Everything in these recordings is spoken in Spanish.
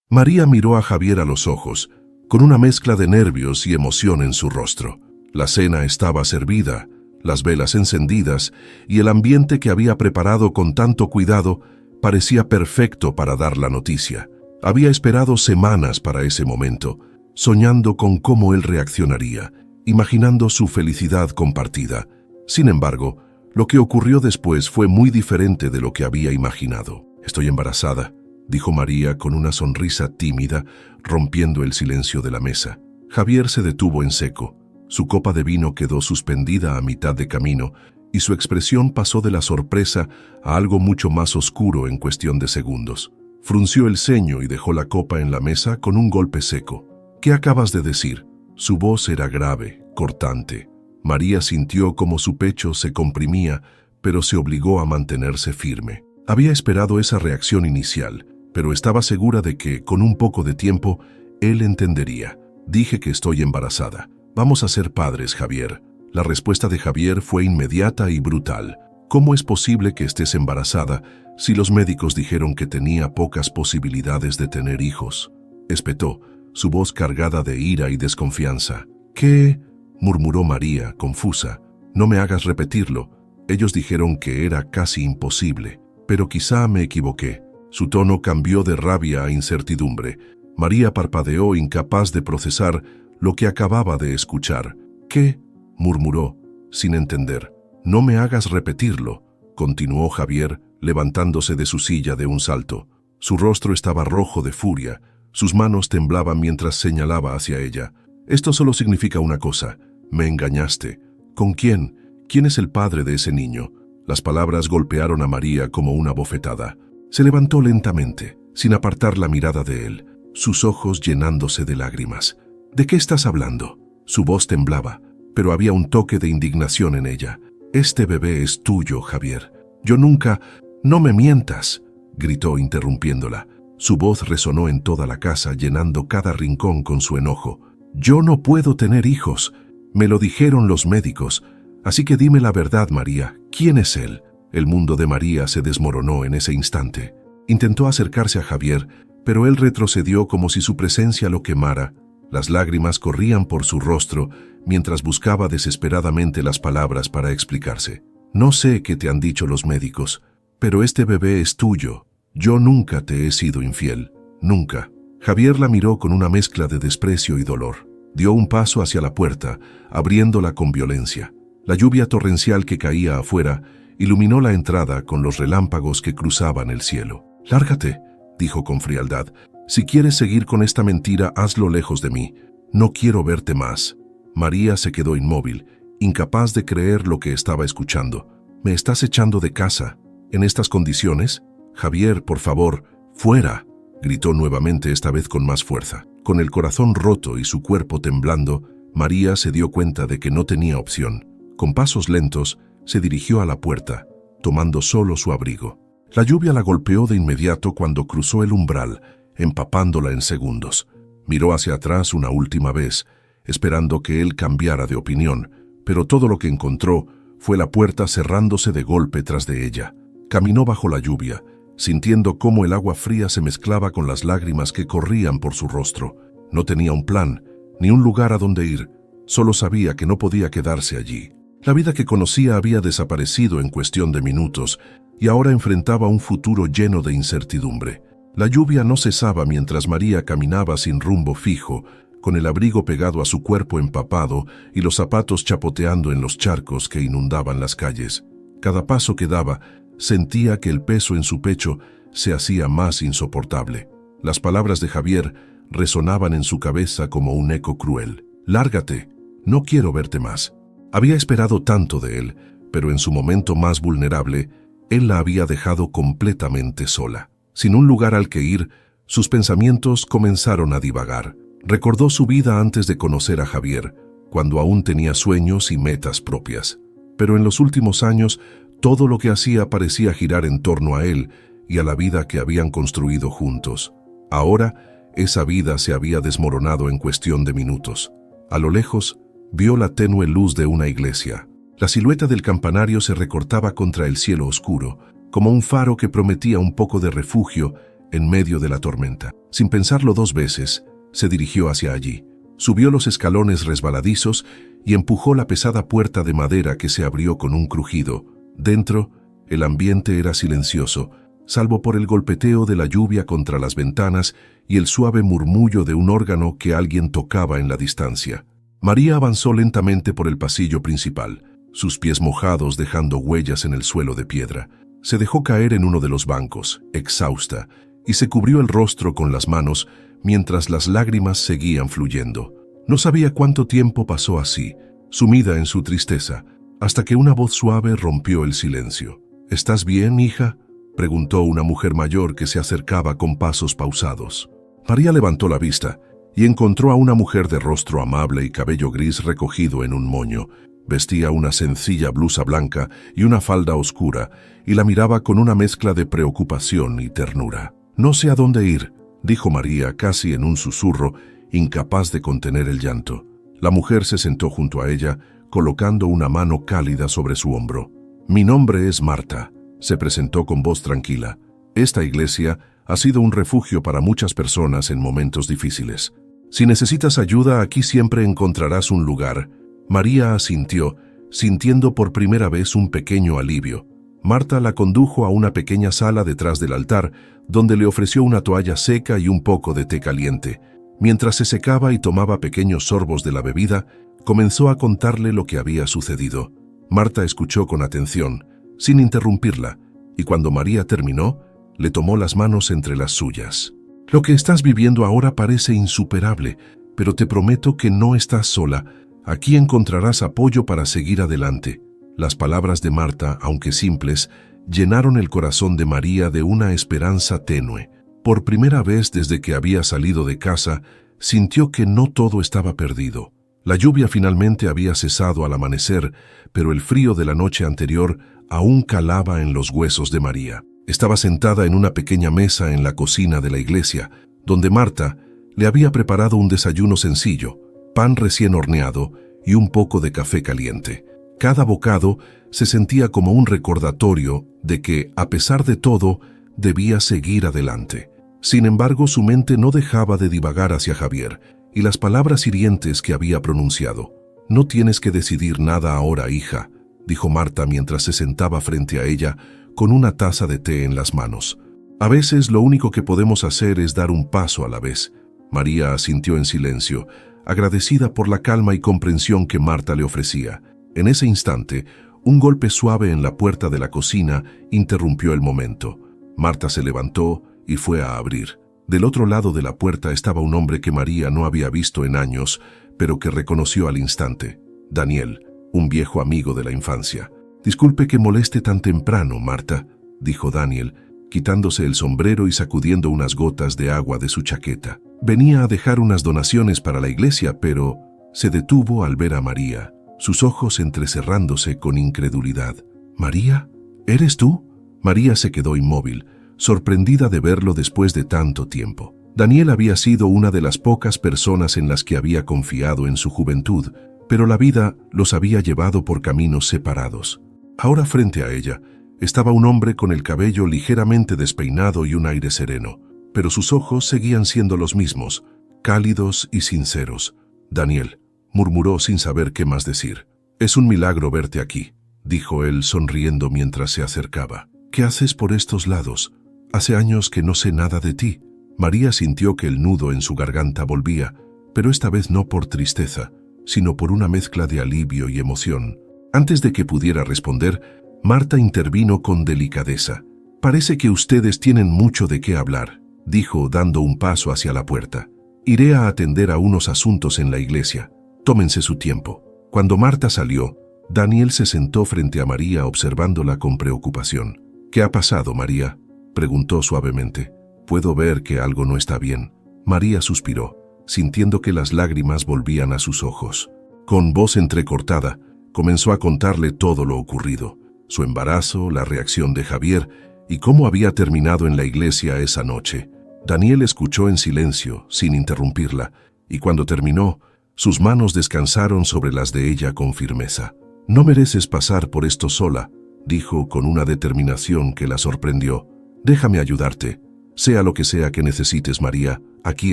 María miró a Javier a los ojos, con una mezcla de nervios y emoción en su rostro. La cena estaba servida, las velas encendidas, y el ambiente que había preparado con tanto cuidado parecía perfecto para dar la noticia. Había esperado semanas para ese momento, soñando con cómo él reaccionaría, imaginando su felicidad compartida. Sin embargo, lo que ocurrió después fue muy diferente de lo que había imaginado. «Estoy embarazada», dijo María con una sonrisa tímida, rompiendo el silencio de la mesa. Javier se detuvo en seco. Su copa de vino quedó suspendida a mitad de camino y su expresión pasó de la sorpresa a algo mucho más oscuro en cuestión de segundos. Frunció el ceño y dejó la copa en la mesa con un golpe seco. «¿Qué acabas de decir?». Su voz era grave, cortante. María sintió como su pecho se comprimía, pero se obligó a mantenerse firme. Había esperado esa reacción inicial, pero estaba segura de que, con un poco de tiempo, él entendería. «Dije que estoy embarazada. Vamos a ser padres, Javier». La respuesta de Javier fue inmediata y brutal. «¿Cómo es posible que estés embarazada si los médicos dijeron que tenía pocas posibilidades de tener hijos?», espetó, su voz cargada de ira y desconfianza. «¿Qué?», murmuró María, confusa. «No me hagas repetirlo. Ellos dijeron que era casi imposible, pero quizá me equivoqué». Su tono cambió de rabia a incertidumbre. María parpadeó, incapaz de procesar lo que acababa de escuchar. «¿Qué?», murmuró, sin entender. «No me hagas repetirlo», continuó Javier, levantándose de su silla de un salto. Su rostro estaba rojo de furia, sus manos temblaban mientras señalaba hacia ella. «Esto solo significa una cosa. Me engañaste. ¿Con quién? ¿Quién es el padre de ese niño?». Las palabras golpearon a María como una bofetada. Se levantó lentamente, sin apartar la mirada de él, sus ojos llenándose de lágrimas. «¿De qué estás hablando?». Su voz temblaba, pero había un toque de indignación en ella. «Este bebé es tuyo, Javier. Yo nunca...». «No me mientas», gritó interrumpiéndola. Su voz resonó en toda la casa, llenando cada rincón con su enojo. «Yo no puedo tener hijos. Me lo dijeron los médicos. Así que dime la verdad, María. ¿Quién es él?». El mundo de María se desmoronó en ese instante. Intentó acercarse a Javier, pero él retrocedió como si su presencia lo quemara. Las lágrimas corrían por su rostro mientras buscaba desesperadamente las palabras para explicarse. «No sé qué te han dicho los médicos, pero este bebé es tuyo. Yo nunca te he sido infiel. Nunca». Javier la miró con una mezcla de desprecio y dolor. Dio un paso hacia la puerta, abriéndola con violencia. La lluvia torrencial que caía afuera iluminó la entrada con los relámpagos que cruzaban el cielo. «Lárgate», dijo con frialdad. «Si quieres seguir con esta mentira, hazlo lejos de mí. No quiero verte más». María se quedó inmóvil, incapaz de creer lo que estaba escuchando. «¿Me estás echando de casa? ¿En estas condiciones? Javier, por favor, fuera», gritó nuevamente, esta vez con más fuerza. Con el corazón roto y su cuerpo temblando, María se dio cuenta de que no tenía opción. Con pasos lentos, se dirigió a la puerta, tomando solo su abrigo. La lluvia la golpeó de inmediato cuando cruzó el umbral, empapándola en segundos. Miró hacia atrás una última vez, esperando que él cambiara de opinión, pero todo lo que encontró fue la puerta cerrándose de golpe tras de ella. Caminó bajo la lluvia, sintiendo cómo el agua fría se mezclaba con las lágrimas que corrían por su rostro. No tenía un plan, ni un lugar a donde ir, solo sabía que no podía quedarse allí. La vida que conocía había desaparecido en cuestión de minutos y ahora enfrentaba un futuro lleno de incertidumbre. La lluvia no cesaba mientras María caminaba sin rumbo fijo, con el abrigo pegado a su cuerpo empapado y los zapatos chapoteando en los charcos que inundaban las calles. Cada paso que daba, sentía que el peso en su pecho se hacía más insoportable. Las palabras de Javier resonaban en su cabeza como un eco cruel. «Lárgate, no quiero verte más». Había esperado tanto de él, pero en su momento más vulnerable, él la había dejado completamente sola. Sin un lugar al que ir, sus pensamientos comenzaron a divagar. Recordó su vida antes de conocer a Javier, cuando aún tenía sueños y metas propias. Pero en los últimos años, todo lo que hacía parecía girar en torno a él y a la vida que habían construido juntos. Ahora, esa vida se había desmoronado en cuestión de minutos. A lo lejos, vio la tenue luz de una iglesia. La silueta del campanario se recortaba contra el cielo oscuro, como un faro que prometía un poco de refugio en medio de la tormenta. Sin pensarlo dos veces, se dirigió hacia allí. Subió los escalones resbaladizos y empujó la pesada puerta de madera que se abrió con un crujido. Dentro, el ambiente era silencioso, salvo por el golpeteo de la lluvia contra las ventanas y el suave murmullo de un órgano que alguien tocaba en la distancia. María avanzó lentamente por el pasillo principal, sus pies mojados dejando huellas en el suelo de piedra. Se dejó caer en uno de los bancos, exhausta, y se cubrió el rostro con las manos mientras las lágrimas seguían fluyendo. No sabía cuánto tiempo pasó así, sumida en su tristeza, hasta que una voz suave rompió el silencio. «¿Estás bien, hija?», preguntó una mujer mayor que se acercaba con pasos pausados. María levantó la vista y encontró a una mujer de rostro amable y cabello gris recogido en un moño. Vestía una sencilla blusa blanca y una falda oscura, y la miraba con una mezcla de preocupación y ternura. «No sé a dónde ir», dijo María casi en un susurro, incapaz de contener el llanto. La mujer se sentó junto a ella, colocando una mano cálida sobre su hombro. «Mi nombre es Marta», se presentó con voz tranquila. «Esta iglesia ha sido un refugio para muchas personas en momentos difíciles. Si necesitas ayuda, aquí siempre encontrarás un lugar». María asintió, sintiendo por primera vez un pequeño alivio. Marta la condujo a una pequeña sala detrás del altar, donde le ofreció una toalla seca y un poco de té caliente. Mientras se secaba y tomaba pequeños sorbos de la bebida, comenzó a contarle lo que había sucedido. Marta escuchó con atención, sin interrumpirla, y cuando María terminó, le tomó las manos entre las suyas. «Lo que estás viviendo ahora parece insuperable, pero te prometo que no estás sola. Aquí encontrarás apoyo para seguir adelante». Las palabras de Marta, aunque simples, llenaron el corazón de María de una esperanza tenue. Por primera vez desde que había salido de casa, sintió que no todo estaba perdido. La lluvia finalmente había cesado al amanecer, pero el frío de la noche anterior aún calaba en los huesos de María. Estaba sentada en una pequeña mesa en la cocina de la iglesia, donde Marta le había preparado un desayuno sencillo, pan recién horneado y un poco de café caliente. Cada bocado se sentía como un recordatorio de que, a pesar de todo, debía seguir adelante. Sin embargo, su mente no dejaba de divagar hacia Javier y las palabras hirientes que había pronunciado. «No tienes que decidir nada ahora, hija», dijo Marta mientras se sentaba frente a ella con una taza de té en las manos. «A veces lo único que podemos hacer es dar un paso a la vez». María asintió en silencio, agradecida por la calma y comprensión que Marta le ofrecía. En ese instante, un golpe suave en la puerta de la cocina interrumpió el momento. Marta se levantó y fue a abrir. Del otro lado de la puerta estaba un hombre que María no había visto en años, pero que reconoció al instante. Daniel, un viejo amigo de la infancia. «Disculpe que moleste tan temprano, Marta», dijo Daniel, quitándose el sombrero y sacudiendo unas gotas de agua de su chaqueta. «Venía a dejar unas donaciones para la iglesia, pero…» Se detuvo al ver a María, sus ojos entrecerrándose con incredulidad. «¿María? ¿Eres tú?». María se quedó inmóvil, sorprendida de verlo después de tanto tiempo. Daniel había sido una de las pocas personas en las que había confiado en su juventud, pero la vida los había llevado por caminos separados. Ahora frente a ella estaba un hombre con el cabello ligeramente despeinado y un aire sereno, pero sus ojos seguían siendo los mismos, cálidos y sinceros. «Daniel», murmuró sin saber qué más decir. «Es un milagro verte aquí», dijo él sonriendo mientras se acercaba. «¿Qué haces por estos lados? Hace años que no sé nada de ti». María sintió que el nudo en su garganta volvía, pero esta vez no por tristeza, sino por una mezcla de alivio y emoción. Antes de que pudiera responder, Marta intervino con delicadeza. «Parece que ustedes tienen mucho de qué hablar», dijo dando un paso hacia la puerta. «Iré a atender a unos asuntos en la iglesia. Tómense su tiempo». Cuando Marta salió, Daniel se sentó frente a María observándola con preocupación. «¿Qué ha pasado, María?», preguntó suavemente. «Puedo ver que algo no está bien». María suspiró, sintiendo que las lágrimas volvían a sus ojos. Con voz entrecortada, comenzó a contarle todo lo ocurrido, su embarazo, la reacción de Javier y cómo había terminado en la iglesia esa noche. Daniel escuchó en silencio, sin interrumpirla, y cuando terminó, sus manos descansaron sobre las de ella con firmeza. «No mereces pasar por esto sola», dijo con una determinación que la sorprendió. «Déjame ayudarte». Sea lo que sea que necesites, María, aquí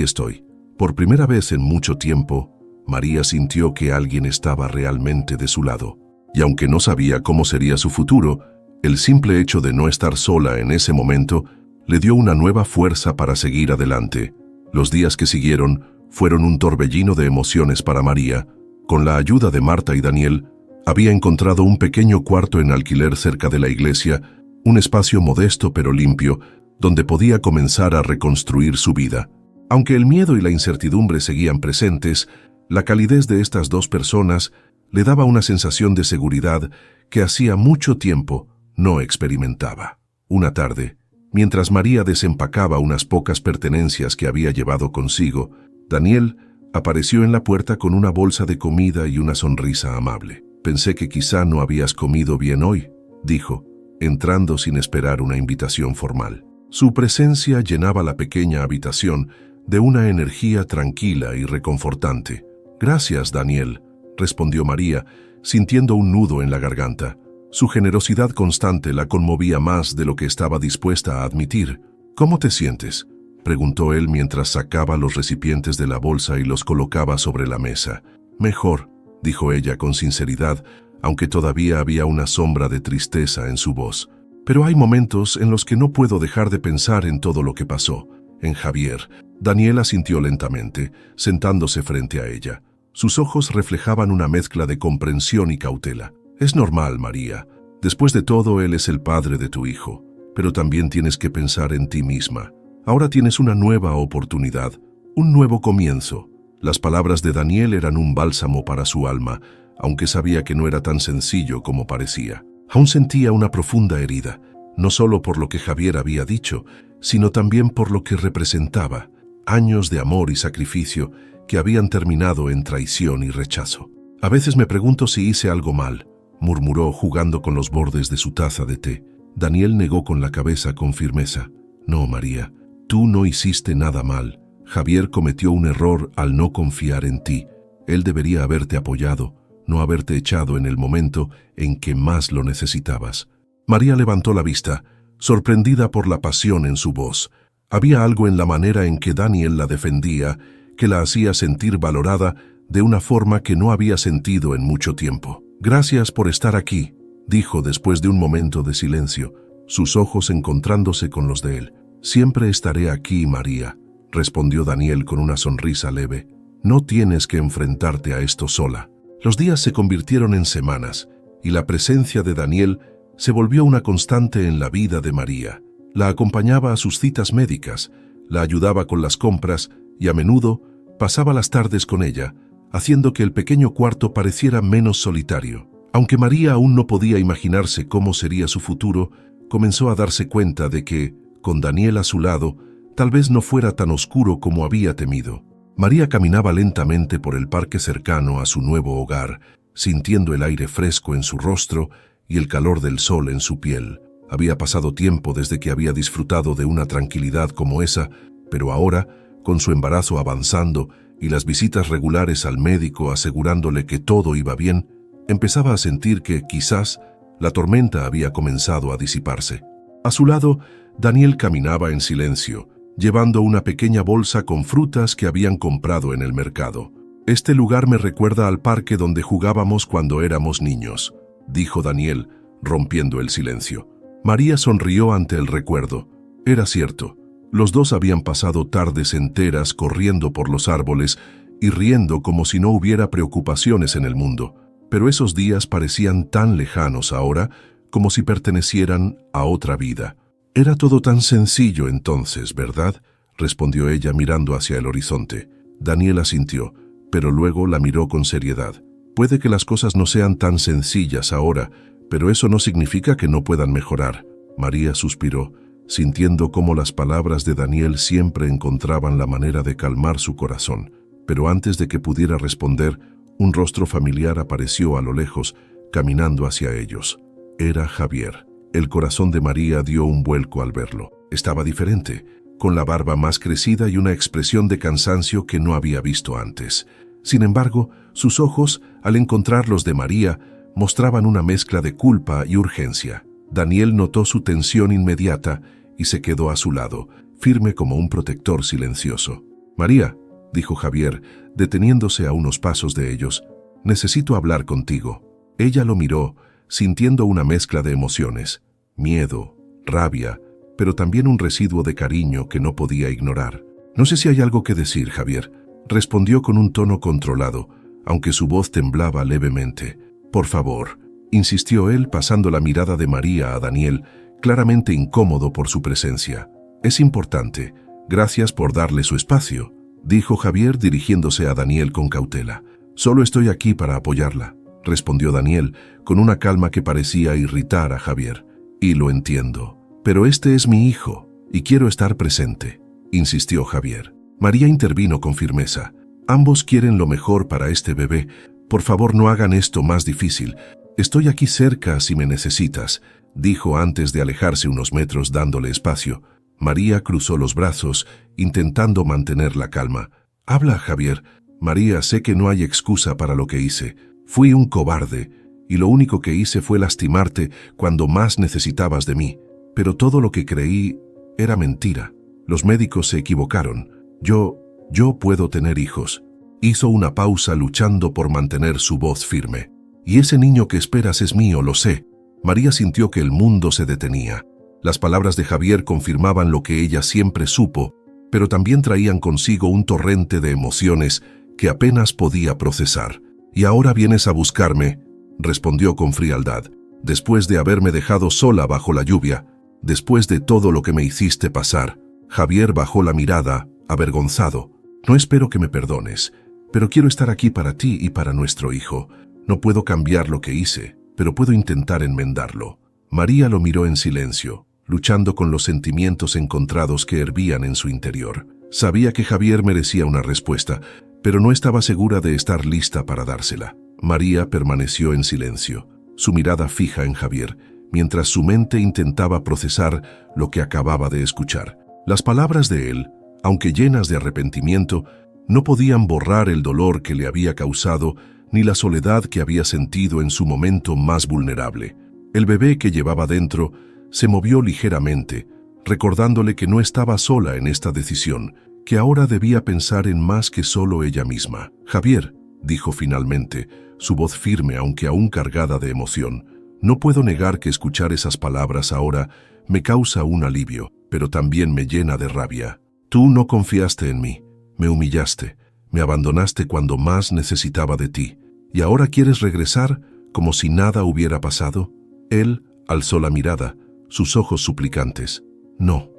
estoy. Por primera vez en mucho tiempo, María sintió que alguien estaba realmente de su lado. Y aunque no sabía cómo sería su futuro, el simple hecho de no estar sola en ese momento le dio una nueva fuerza para seguir adelante. Los días que siguieron fueron un torbellino de emociones para María. Con la ayuda de Marta y Daniel, había encontrado un pequeño cuarto en alquiler cerca de la iglesia, un espacio modesto pero limpio, donde podía comenzar a reconstruir su vida. Aunque el miedo y la incertidumbre seguían presentes, la calidez de estas dos personas le daba una sensación de seguridad que hacía mucho tiempo no experimentaba. Una tarde, mientras María desempacaba unas pocas pertenencias que había llevado consigo, Daniel apareció en la puerta con una bolsa de comida y una sonrisa amable. «Pensé que quizá no habías comido bien hoy», dijo, entrando sin esperar una invitación formal. Su presencia llenaba la pequeña habitación de una energía tranquila y reconfortante. «Gracias, Daniel», respondió María, sintiendo un nudo en la garganta. Su generosidad constante la conmovía más de lo que estaba dispuesta a admitir. «¿Cómo te sientes?», preguntó él mientras sacaba los recipientes de la bolsa y los colocaba sobre la mesa. «Mejor», dijo ella con sinceridad, aunque todavía había una sombra de tristeza en su voz. «Pero hay momentos en los que no puedo dejar de pensar en todo lo que pasó, en Javier». Daniel asintió lentamente, sentándose frente a ella. Sus ojos reflejaban una mezcla de comprensión y cautela. «Es normal, María. Después de todo, él es el padre de tu hijo. Pero también tienes que pensar en ti misma. Ahora tienes una nueva oportunidad, un nuevo comienzo». Las palabras de Daniel eran un bálsamo para su alma, aunque sabía que no era tan sencillo como parecía. Aún sentía una profunda herida, no solo por lo que Javier había dicho, sino también por lo que representaba. Años de amor y sacrificio que habían terminado en traición y rechazo. «A veces me pregunto si hice algo mal», murmuró jugando con los bordes de su taza de té. Daniel negó con la cabeza con firmeza. «No, María, tú no hiciste nada mal. Javier cometió un error al no confiar en ti. Él debería haberte apoyado, no haberte echado en el momento en que más lo necesitabas». María levantó la vista, sorprendida por la pasión en su voz. Había algo en la manera en que Daniel la defendía que la hacía sentir valorada de una forma que no había sentido en mucho tiempo. «Gracias por estar aquí», dijo después de un momento de silencio, sus ojos encontrándose con los de él. «Siempre estaré aquí, María», respondió Daniel con una sonrisa leve. «No tienes que enfrentarte a esto sola». Los días se convirtieron en semanas, y la presencia de Daniel se volvió una constante en la vida de María. La acompañaba a sus citas médicas, la ayudaba con las compras y a menudo pasaba las tardes con ella, haciendo que el pequeño cuarto pareciera menos solitario. Aunque María aún no podía imaginarse cómo sería su futuro, comenzó a darse cuenta de que, con Daniel a su lado, tal vez no fuera tan oscuro como había temido. María caminaba lentamente por el parque cercano a su nuevo hogar, sintiendo el aire fresco en su rostro y el calor del sol en su piel. Había pasado tiempo desde que había disfrutado de una tranquilidad como esa, pero ahora, con su embarazo avanzando y las visitas regulares al médico asegurándole que todo iba bien, empezaba a sentir que, quizás, la tormenta había comenzado a disiparse. A su lado, Daniel caminaba en silencio, llevando una pequeña bolsa con frutas que habían comprado en el mercado. «Este lugar me recuerda al parque donde jugábamos cuando éramos niños», dijo Daniel, rompiendo el silencio. María sonrió ante el recuerdo. Era cierto. Los dos habían pasado tardes enteras corriendo por los árboles y riendo como si no hubiera preocupaciones en el mundo. Pero esos días parecían tan lejanos ahora, como si pertenecieran a otra vida. «Era todo tan sencillo entonces, ¿verdad?», respondió ella mirando hacia el horizonte. Daniel asintió, pero luego la miró con seriedad. «Puede que las cosas no sean tan sencillas ahora, pero eso no significa que no puedan mejorar». María suspiró, sintiendo cómo las palabras de Daniel siempre encontraban la manera de calmar su corazón. Pero antes de que pudiera responder, un rostro familiar apareció a lo lejos, caminando hacia ellos. Era Javier. El corazón de María dio un vuelco al verlo. Estaba diferente, con la barba más crecida y una expresión de cansancio que no había visto antes. Sin embargo, sus ojos, al encontrar los de María, mostraban una mezcla de culpa y urgencia. Daniel notó su tensión inmediata y se quedó a su lado, firme como un protector silencioso. «María», dijo Javier, deteniéndose a unos pasos de ellos, «necesito hablar contigo». Ella lo miró, sintiendo una mezcla de emociones, miedo, rabia, pero también un residuo de cariño que no podía ignorar. «No sé si hay algo que decir, Javier», respondió con un tono controlado, aunque su voz temblaba levemente. «Por favor», insistió él, pasando la mirada de María a Daniel, claramente incómodo por su presencia. «Es importante. Gracias por darle su espacio», dijo Javier dirigiéndose a Daniel con cautela. «Solo estoy aquí para apoyarla», respondió Daniel, con una calma que parecía irritar a Javier. «Y lo entiendo. Pero este es mi hijo, y quiero estar presente», insistió Javier. María intervino con firmeza. «Ambos quieren lo mejor para este bebé. Por favor, no hagan esto más difícil. Estoy aquí cerca si me necesitas», dijo antes de alejarse unos metros dándole espacio. María cruzó los brazos, intentando mantener la calma. «Habla, Javier. María, sé que no hay excusa para lo que hice. Fui un cobarde, y lo único que hice fue lastimarte cuando más necesitabas de mí. Pero todo lo que creí era mentira. Los médicos se equivocaron. Yo puedo tener hijos». Hizo una pausa luchando por mantener su voz firme. «Y ese niño que esperas es mío, lo sé». María sintió que el mundo se detenía. Las palabras de Javier confirmaban lo que ella siempre supo, pero también traían consigo un torrente de emociones que apenas podía procesar. «¿Y ahora vienes a buscarme?», respondió con frialdad. «Después de haberme dejado sola bajo la lluvia, después de todo lo que me hiciste pasar». Javier bajó la mirada, avergonzado. «No espero que me perdones, pero quiero estar aquí para ti y para nuestro hijo. No puedo cambiar lo que hice, pero puedo intentar enmendarlo». María lo miró en silencio, luchando con los sentimientos encontrados que hervían en su interior. Sabía que Javier merecía una respuesta, pero no estaba segura de estar lista para dársela. María permaneció en silencio, su mirada fija en Javier, mientras su mente intentaba procesar lo que acababa de escuchar. Las palabras de él, aunque llenas de arrepentimiento, no podían borrar el dolor que le había causado ni la soledad que había sentido en su momento más vulnerable. El bebé que llevaba dentro se movió ligeramente, recordándole que no estaba sola en esta decisión, que ahora debía pensar en más que solo ella misma. «Javier», dijo finalmente, su voz firme aunque aún cargada de emoción, «no puedo negar que escuchar esas palabras ahora me causa un alivio, pero también me llena de rabia. Tú no confiaste en mí, me humillaste, me abandonaste cuando más necesitaba de ti, y ahora quieres regresar como si nada hubiera pasado». Él alzó la mirada, sus ojos suplicantes. «No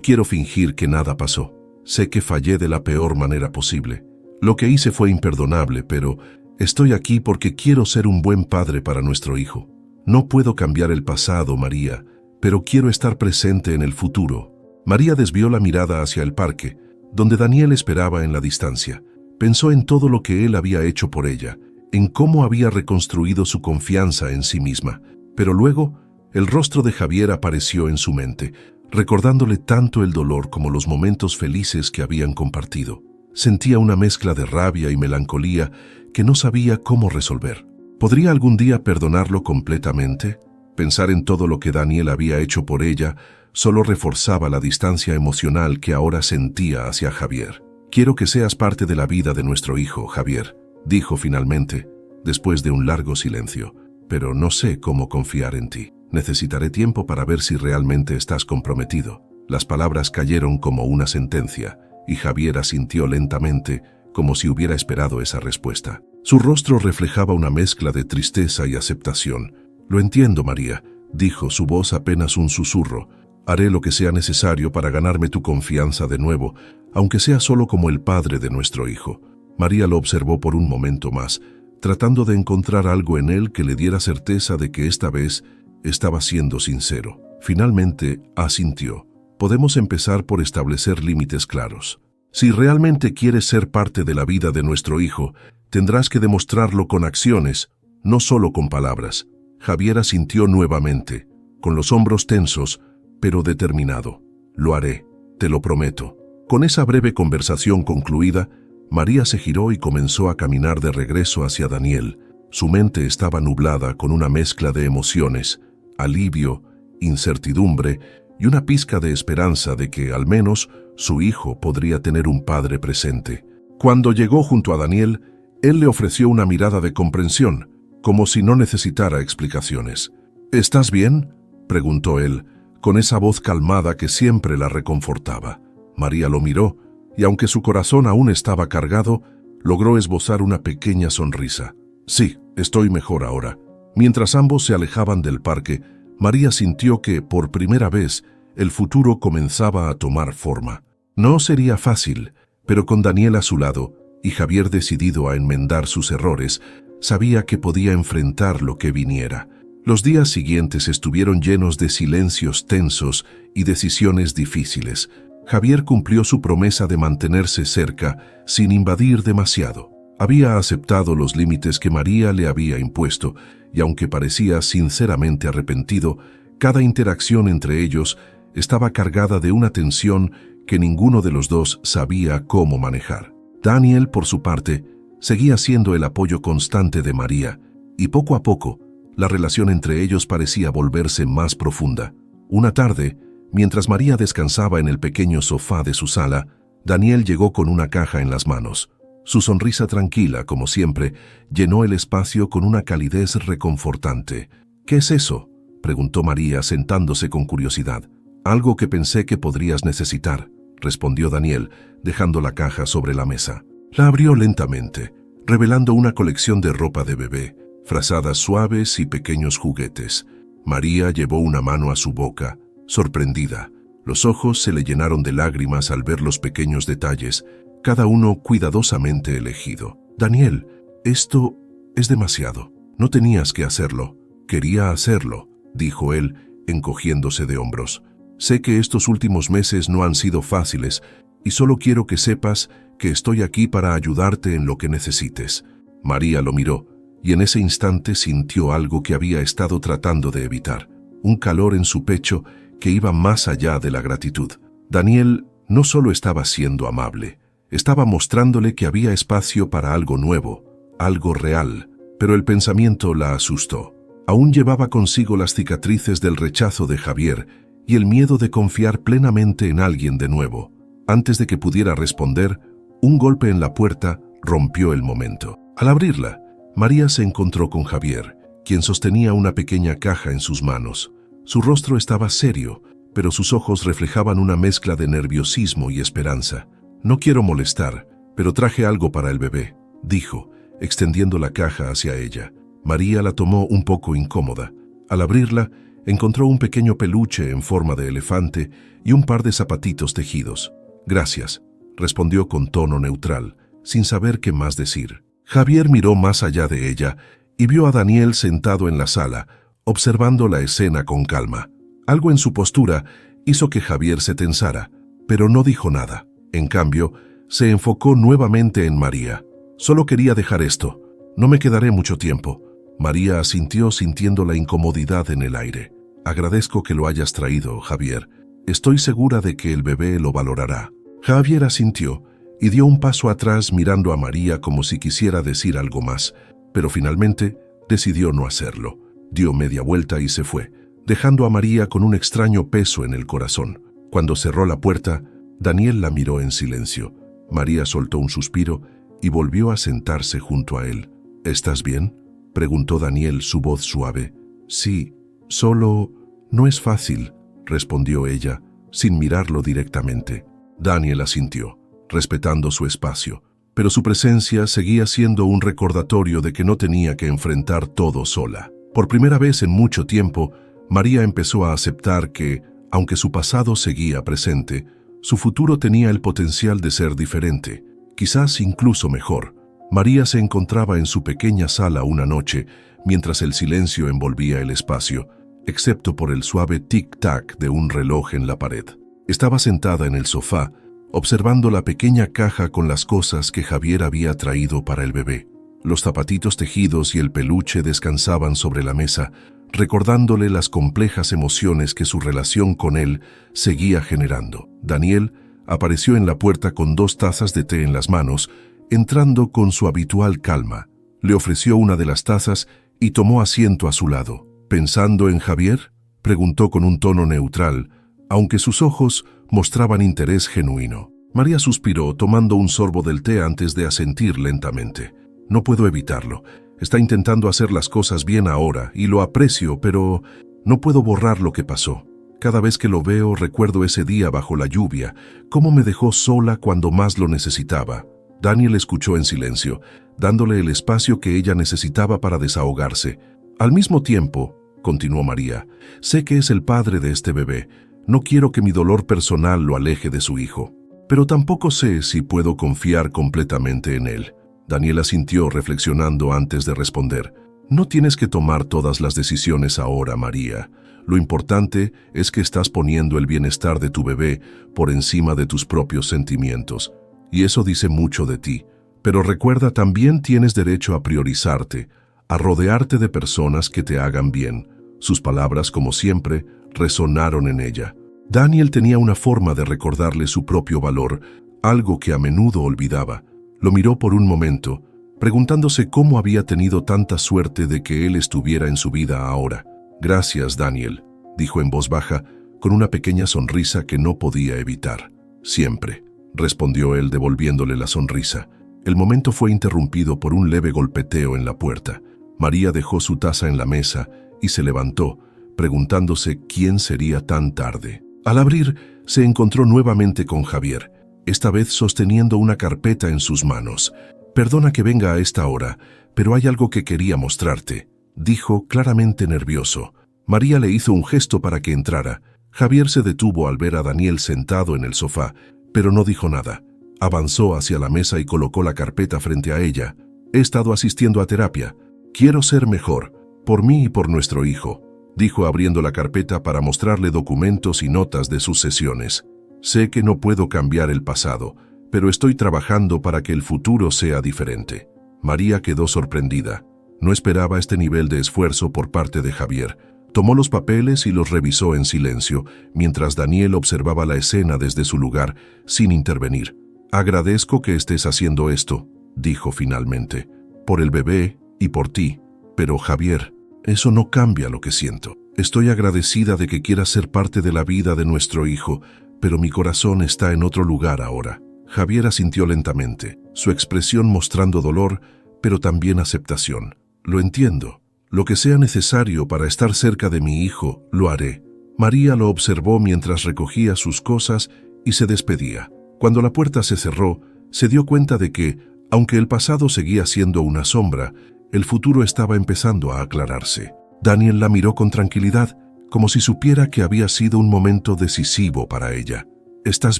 quiero fingir que nada pasó. Sé que fallé de la peor manera posible. Lo que hice fue imperdonable, pero estoy aquí porque quiero ser un buen padre para nuestro hijo. No puedo cambiar el pasado, María, pero quiero estar presente en el futuro». María desvió la mirada hacia el parque, donde Daniel esperaba en la distancia. Pensó en todo lo que él había hecho por ella, en cómo había reconstruido su confianza en sí misma. Pero luego, el rostro de Javier apareció en su mente, recordándole tanto el dolor como los momentos felices que habían compartido. Sentía una mezcla de rabia y melancolía que no sabía cómo resolver. ¿Podría algún día perdonarlo completamente? Pensar en todo lo que Daniel había hecho por ella solo reforzaba la distancia emocional que ahora sentía hacia Javier. «Quiero que seas parte de la vida de nuestro hijo, Javier», dijo finalmente, después de un largo silencio. «Pero no sé cómo confiar en ti. Necesitaré tiempo para ver si realmente estás comprometido». Las palabras cayeron como una sentencia, y Javier asintió lentamente, como si hubiera esperado esa respuesta. Su rostro reflejaba una mezcla de tristeza y aceptación. «Lo entiendo, María», dijo, su voz apenas un susurro. «Haré lo que sea necesario para ganarme tu confianza de nuevo, aunque sea solo como el padre de nuestro hijo». María lo observó por un momento más, tratando de encontrar algo en él que le diera certeza de que esta vez estaba siendo sincero. Finalmente asintió. «Podemos empezar por establecer límites claros. Si realmente quieres ser parte de la vida de nuestro hijo, tendrás que demostrarlo con acciones, no solo con palabras». Javier asintió nuevamente, con los hombros tensos, pero determinado. «Lo haré, te lo prometo». Con esa breve conversación concluida, María se giró y comenzó a caminar de regreso hacia Daniel. Su mente estaba nublada con una mezcla de emociones, alivio, incertidumbre y una pizca de esperanza de que, al menos, su hijo podría tener un padre presente. Cuando llegó junto a Daniel, él le ofreció una mirada de comprensión, como si no necesitara explicaciones. «¿Estás bien?», preguntó él, con esa voz calmada que siempre la reconfortaba. María lo miró, y aunque su corazón aún estaba cargado, logró esbozar una pequeña sonrisa. «Sí, estoy mejor ahora». Mientras ambos se alejaban del parque, María sintió que, por primera vez, el futuro comenzaba a tomar forma. No sería fácil, pero con Daniel a su lado, y Javier decidido a enmendar sus errores, sabía que podía enfrentar lo que viniera. Los días siguientes estuvieron llenos de silencios tensos y decisiones difíciles. Javier cumplió su promesa de mantenerse cerca, sin invadir demasiado. Había aceptado los límites que María le había impuesto, y aunque parecía sinceramente arrepentido, cada interacción entre ellos estaba cargada de una tensión que ninguno de los dos sabía cómo manejar. Daniel, por su parte, seguía siendo el apoyo constante de María, y poco a poco, la relación entre ellos parecía volverse más profunda. Una tarde, mientras María descansaba en el pequeño sofá de su sala, Daniel llegó con una caja en las manos. Su sonrisa tranquila, como siempre, llenó el espacio con una calidez reconfortante. «¿Qué es eso?», preguntó María, sentándose con curiosidad. «Algo que pensé que podrías necesitar», respondió Daniel, dejando la caja sobre la mesa. La abrió lentamente, revelando una colección de ropa de bebé, frazadas suaves y pequeños juguetes. María llevó una mano a su boca, sorprendida. Los ojos se le llenaron de lágrimas al ver los pequeños detalles, cada uno cuidadosamente elegido. «Daniel, esto es demasiado. No tenías que hacerlo. Quería hacerlo», dijo él, encogiéndose de hombros. «Sé que estos últimos meses no han sido fáciles y solo quiero que sepas que estoy aquí para ayudarte en lo que necesites». María lo miró y en ese instante sintió algo que había estado tratando de evitar, un calor en su pecho que iba más allá de la gratitud. Daniel no solo estaba siendo amable, estaba mostrándole que había espacio para algo nuevo, algo real, pero el pensamiento la asustó. Aún llevaba consigo las cicatrices del rechazo de Javier y el miedo de confiar plenamente en alguien de nuevo. Antes de que pudiera responder, un golpe en la puerta rompió el momento. Al abrirla, María se encontró con Javier, quien sostenía una pequeña caja en sus manos. Su rostro estaba serio, pero sus ojos reflejaban una mezcla de nerviosismo y esperanza. «No quiero molestar, pero traje algo para el bebé», dijo, extendiendo la caja hacia ella. María la tomó un poco incómoda. Al abrirla, encontró un pequeño peluche en forma de elefante y un par de zapatitos tejidos. «Gracias», respondió con tono neutral, sin saber qué más decir. Javier miró más allá de ella y vio a Daniel sentado en la sala, observando la escena con calma. Algo en su postura hizo que Javier se tensara, pero no dijo nada. En cambio, se enfocó nuevamente en María. «Solo quería dejar esto. No me quedaré mucho tiempo». María asintió sintiendo la incomodidad en el aire. «Agradezco que lo hayas traído, Javier. Estoy segura de que el bebé lo valorará». Javier asintió y dio un paso atrás mirando a María como si quisiera decir algo más, pero finalmente decidió no hacerlo. Dio media vuelta y se fue, dejando a María con un extraño peso en el corazón. Cuando cerró la puerta, Daniel la miró en silencio. María soltó un suspiro y volvió a sentarse junto a él. «¿Estás bien?», preguntó Daniel, su voz suave. «Sí, solo no es fácil», respondió ella, sin mirarlo directamente. Daniel asintió, respetando su espacio, pero su presencia seguía siendo un recordatorio de que no tenía que enfrentar todo sola. Por primera vez en mucho tiempo, María empezó a aceptar que, aunque su pasado seguía presente, su futuro tenía el potencial de ser diferente, quizás incluso mejor. María se encontraba en su pequeña sala una noche, mientras el silencio envolvía el espacio, excepto por el suave tic-tac de un reloj en la pared. Estaba sentada en el sofá, observando la pequeña caja con las cosas que Javier había traído para el bebé. Los zapatitos tejidos y el peluche descansaban sobre la mesa, recordándole las complejas emociones que su relación con él seguía generando. Daniel apareció en la puerta con 2 tazas de té en las manos, entrando con su habitual calma. Le ofreció una de las tazas y tomó asiento a su lado. «¿Pensando en Javier?», preguntó con un tono neutral, aunque sus ojos mostraban interés genuino. María suspiró, tomando un sorbo del té antes de asentir lentamente. No puedo evitarlo. Está intentando hacer las cosas bien ahora, y lo aprecio, pero no puedo borrar lo que pasó. Cada vez que lo veo, recuerdo ese día bajo la lluvia, cómo me dejó sola cuando más lo necesitaba. Daniel escuchó en silencio, dándole el espacio que ella necesitaba para desahogarse. Al mismo tiempo, continuó María, sé que es el padre de este bebé. No quiero que mi dolor personal lo aleje de su hijo. Pero tampoco sé si puedo confiar completamente en él. Daniel asintió, reflexionando antes de responder. No tienes que tomar todas las decisiones ahora, María. Lo importante es que estás poniendo el bienestar de tu bebé por encima de tus propios sentimientos. Y eso dice mucho de ti. Pero recuerda, también tienes derecho a priorizarte, a rodearte de personas que te hagan bien. Sus palabras, como siempre, resonaron en ella. Daniel tenía una forma de recordarle su propio valor, algo que a menudo olvidaba. Lo miró por un momento, preguntándose cómo había tenido tanta suerte de que él estuviera en su vida ahora. Gracias, Daniel, dijo en voz baja, con una pequeña sonrisa que no podía evitar. Siempre, respondió él devolviéndole la sonrisa. El momento fue interrumpido por un leve golpeteo en la puerta. María dejó su taza en la mesa y se levantó, preguntándose quién sería tan tarde. Al abrir, se encontró nuevamente con Javier, esta vez sosteniendo una carpeta en sus manos. «Perdona que venga a esta hora, pero hay algo que quería mostrarte», dijo claramente nervioso. María le hizo un gesto para que entrara. Javier se detuvo al ver a Daniel sentado en el sofá, pero no dijo nada. Avanzó hacia la mesa y colocó la carpeta frente a ella. «He estado asistiendo a terapia. Quiero ser mejor, por mí y por nuestro hijo», dijo abriendo la carpeta para mostrarle documentos y notas de sus sesiones. «Sé que no puedo cambiar el pasado, pero estoy trabajando para que el futuro sea diferente». María quedó sorprendida. No esperaba este nivel de esfuerzo por parte de Javier. Tomó los papeles y los revisó en silencio, mientras Daniel observaba la escena desde su lugar, sin intervenir. «Agradezco que estés haciendo esto», dijo finalmente, «por el bebé y por ti. Pero, Javier, eso no cambia lo que siento. Estoy agradecida de que quieras ser parte de la vida de nuestro hijo, pero mi corazón está en otro lugar ahora». Javier asintió lentamente, su expresión mostrando dolor, pero también aceptación. «Lo entiendo. Lo que sea necesario para estar cerca de mi hijo, lo haré». María lo observó mientras recogía sus cosas y se despedía. Cuando la puerta se cerró, se dio cuenta de que, aunque el pasado seguía siendo una sombra, el futuro estaba empezando a aclararse. Daniel la miró con tranquilidad, como si supiera que había sido un momento decisivo para ella. «¿Estás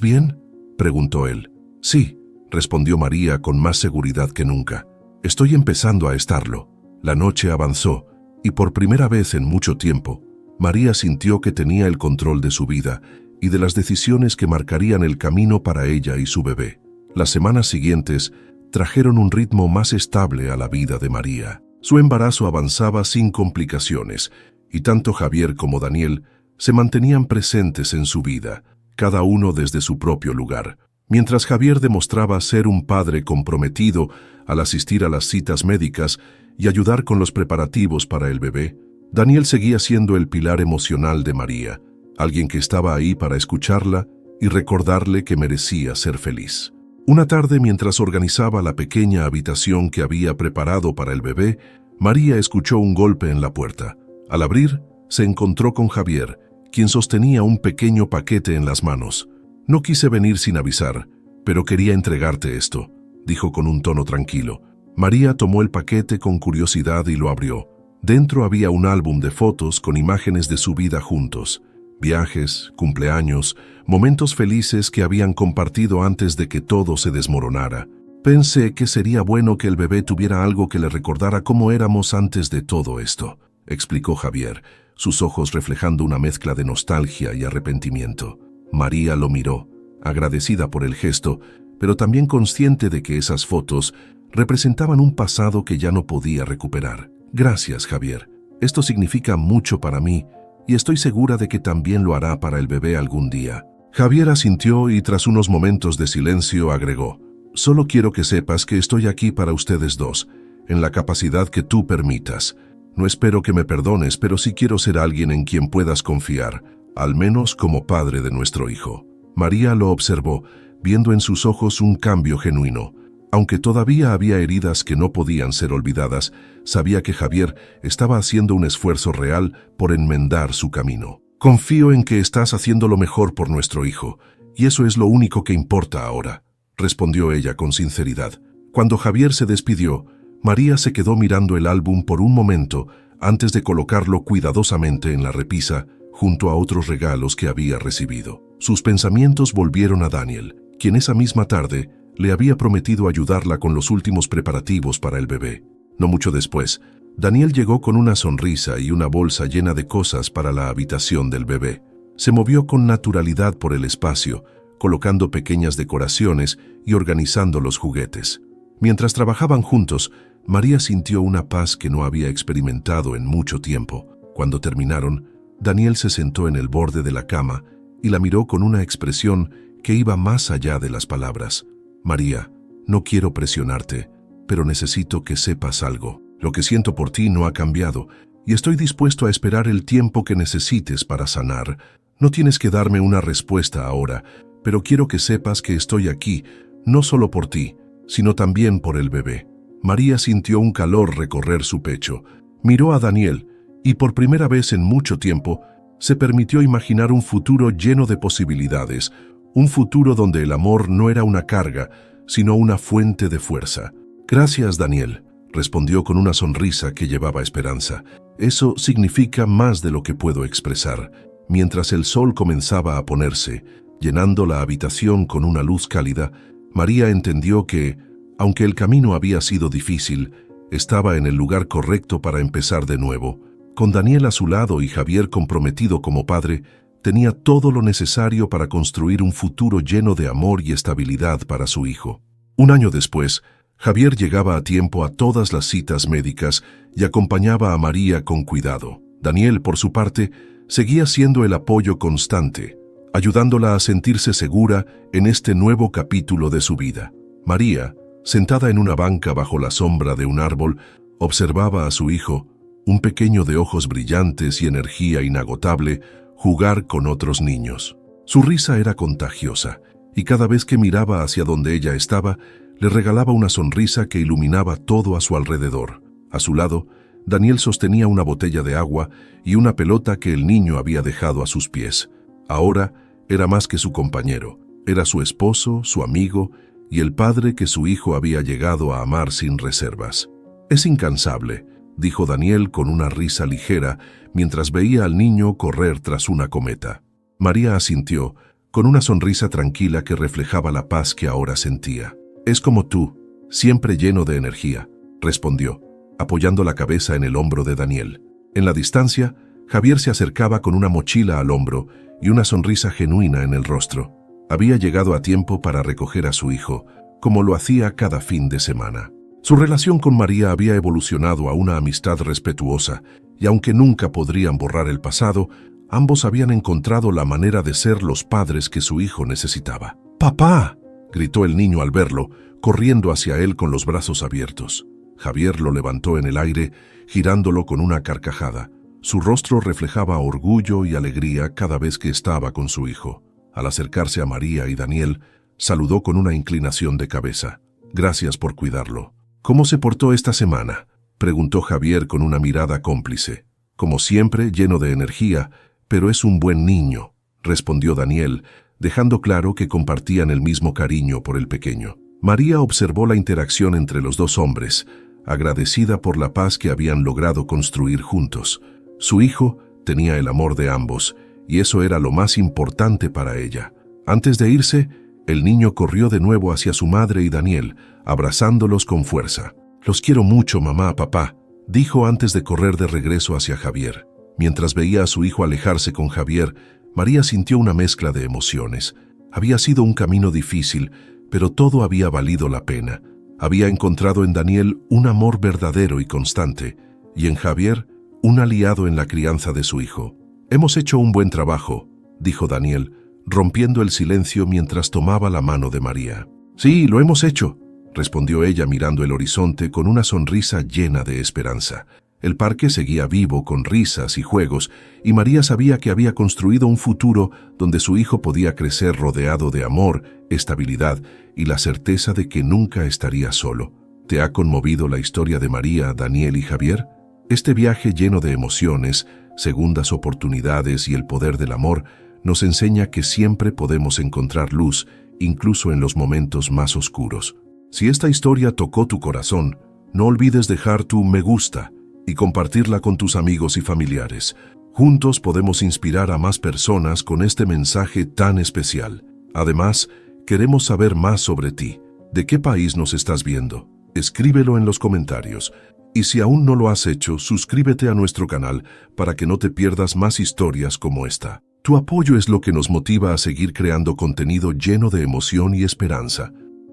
bien?», preguntó él. «Sí», respondió María con más seguridad que nunca. «Estoy empezando a estarlo». La noche avanzó, y por primera vez en mucho tiempo, María sintió que tenía el control de su vida y de las decisiones que marcarían el camino para ella y su bebé. Las semanas siguientes trajeron un ritmo más estable a la vida de María. Su embarazo avanzaba sin complicaciones, y tanto Javier como Daniel se mantenían presentes en su vida, cada uno desde su propio lugar. Mientras Javier demostraba ser un padre comprometido al asistir a las citas médicas y ayudar con los preparativos para el bebé, Daniel seguía siendo el pilar emocional de María, alguien que estaba ahí para escucharla y recordarle que merecía ser feliz. Una tarde, mientras organizaba la pequeña habitación que había preparado para el bebé, María escuchó un golpe en la puerta. Al abrir, se encontró con Javier, quien sostenía un pequeño paquete en las manos. «No quise venir sin avisar, pero quería entregarte esto», dijo con un tono tranquilo. María tomó el paquete con curiosidad y lo abrió. Dentro había un álbum de fotos con imágenes de su vida juntos. Viajes, cumpleaños, momentos felices que habían compartido antes de que todo se desmoronara. «Pensé que sería bueno que el bebé tuviera algo que le recordara cómo éramos antes de todo esto», explicó Javier, sus ojos reflejando una mezcla de nostalgia y arrepentimiento. María lo miró, agradecida por el gesto, pero también consciente de que esas fotos representaban un pasado que ya no podía recuperar. «Gracias, Javier. Esto significa mucho para mí, y estoy segura de que también lo hará para el bebé algún día». Javier asintió y tras unos momentos de silencio agregó: «Solo quiero que sepas que estoy aquí para ustedes dos, en la capacidad que tú permitas. No espero que me perdones, pero sí quiero ser alguien en quien puedas confiar, al menos como padre de nuestro hijo. María lo observó, viendo en sus ojos un cambio genuino. Aunque todavía había heridas que no podían ser olvidadas, sabía que Javier estaba haciendo un esfuerzo real por enmendar su camino. «Confío en que estás haciendo lo mejor por nuestro hijo, y eso es lo único que importa ahora», respondió ella con sinceridad. Cuando Javier se despidió, María se quedó mirando el álbum por un momento antes de colocarlo cuidadosamente en la repisa junto a otros regalos que había recibido. Sus pensamientos volvieron a Daniel, quien esa misma tarde le había prometido ayudarla con los últimos preparativos para el bebé. No mucho después, Daniel llegó con una sonrisa y una bolsa llena de cosas para la habitación del bebé. Se movió con naturalidad por el espacio, colocando pequeñas decoraciones y organizando los juguetes. Mientras trabajaban juntos, María sintió una paz que no había experimentado en mucho tiempo. Cuando terminaron, Daniel se sentó en el borde de la cama y la miró con una expresión que iba más allá de las palabras. «María, no quiero presionarte, pero necesito que sepas algo. Lo que siento por ti no ha cambiado y estoy dispuesto a esperar el tiempo que necesites para sanar. No tienes que darme una respuesta ahora, pero quiero que sepas que estoy aquí, no solo por ti, sino también por el bebé». María sintió un calor recorrer su pecho. Miró a Daniel y por primera vez en mucho tiempo se permitió imaginar un futuro lleno de posibilidades, un futuro donde el amor no era una carga, sino una fuente de fuerza. «Gracias, Daniel», respondió con una sonrisa que llevaba esperanza. «Eso significa más de lo que puedo expresar». Mientras el sol comenzaba a ponerse, llenando la habitación con una luz cálida, María entendió que, aunque el camino había sido difícil, estaba en el lugar correcto para empezar de nuevo. Con Daniel a su lado y Javier comprometido como padre, tenía todo lo necesario para construir un futuro lleno de amor y estabilidad para su hijo. Un año después, Javier llegaba a tiempo a todas las citas médicas y acompañaba a María con cuidado. Daniel, por su parte, seguía siendo el apoyo constante, ayudándola a sentirse segura en este nuevo capítulo de su vida. María, sentada en una banca bajo la sombra de un árbol, observaba a su hijo, un pequeño de ojos brillantes y energía inagotable, jugar con otros niños. Su risa era contagiosa, y cada vez que miraba hacia donde ella estaba, le regalaba una sonrisa que iluminaba todo a su alrededor. A su lado, Daniel sostenía una botella de agua y una pelota que el niño había dejado a sus pies. Ahora era más que su compañero, era su esposo, su amigo y el padre que su hijo había llegado a amar sin reservas. «Es incansable», dijo Daniel con una risa ligera mientras veía al niño correr tras una cometa. María asintió, con una sonrisa tranquila que reflejaba la paz que ahora sentía. «Es como tú, siempre lleno de energía», respondió, apoyando la cabeza en el hombro de Daniel. En la distancia, Javier se acercaba con una mochila al hombro y una sonrisa genuina en el rostro. Había llegado a tiempo para recoger a su hijo, como lo hacía cada fin de semana. Su relación con María había evolucionado a una amistad respetuosa, y aunque nunca podrían borrar el pasado, ambos habían encontrado la manera de ser los padres que su hijo necesitaba. «¡Papá!», gritó el niño al verlo, corriendo hacia él con los brazos abiertos. Javier lo levantó en el aire, girándolo con una carcajada. Su rostro reflejaba orgullo y alegría cada vez que estaba con su hijo. Al acercarse a María y Daniel, saludó con una inclinación de cabeza. «Gracias por cuidarlo». «¿Cómo se portó esta semana?», preguntó Javier con una mirada cómplice. «Como siempre, lleno de energía, pero es un buen niño», respondió Daniel, dejando claro que compartían el mismo cariño por el pequeño. María observó la interacción entre los dos hombres, agradecida por la paz que habían logrado construir juntos. Su hijo tenía el amor de ambos, y eso era lo más importante para ella. Antes de irse, el niño corrió de nuevo hacia su madre y Daniel, abrazándolos con fuerza. «Los quiero mucho, mamá, papá», dijo antes de correr de regreso hacia Javier. Mientras veía a su hijo alejarse con Javier, María sintió una mezcla de emociones. Había sido un camino difícil, pero todo había valido la pena. Había encontrado en Daniel un amor verdadero y constante, y en Javier un aliado en la crianza de su hijo. «Hemos hecho un buen trabajo», dijo Daniel, rompiendo el silencio mientras tomaba la mano de María. «Sí, lo hemos hecho», respondió ella mirando el horizonte con una sonrisa llena de esperanza. El parque seguía vivo con risas y juegos, y María sabía que había construido un futuro donde su hijo podía crecer rodeado de amor, estabilidad y la certeza de que nunca estaría solo. ¿Te ha conmovido la historia de María, Daniel y Javier? Este viaje lleno de emociones, segundas oportunidades y el poder del amor nos enseña que siempre podemos encontrar luz, incluso en los momentos más oscuros. Si esta historia tocó tu corazón, no olvides dejar tu me gusta y compartirla con tus amigos y familiares. Juntos podemos inspirar a más personas con este mensaje tan especial. Además, queremos saber más sobre ti. ¿De qué país nos estás viendo? Escríbelo en los comentarios. Y si aún no lo has hecho, suscríbete a nuestro canal para que no te pierdas más historias como esta. Tu apoyo es lo que nos motiva a seguir creando contenido lleno de emoción y esperanza.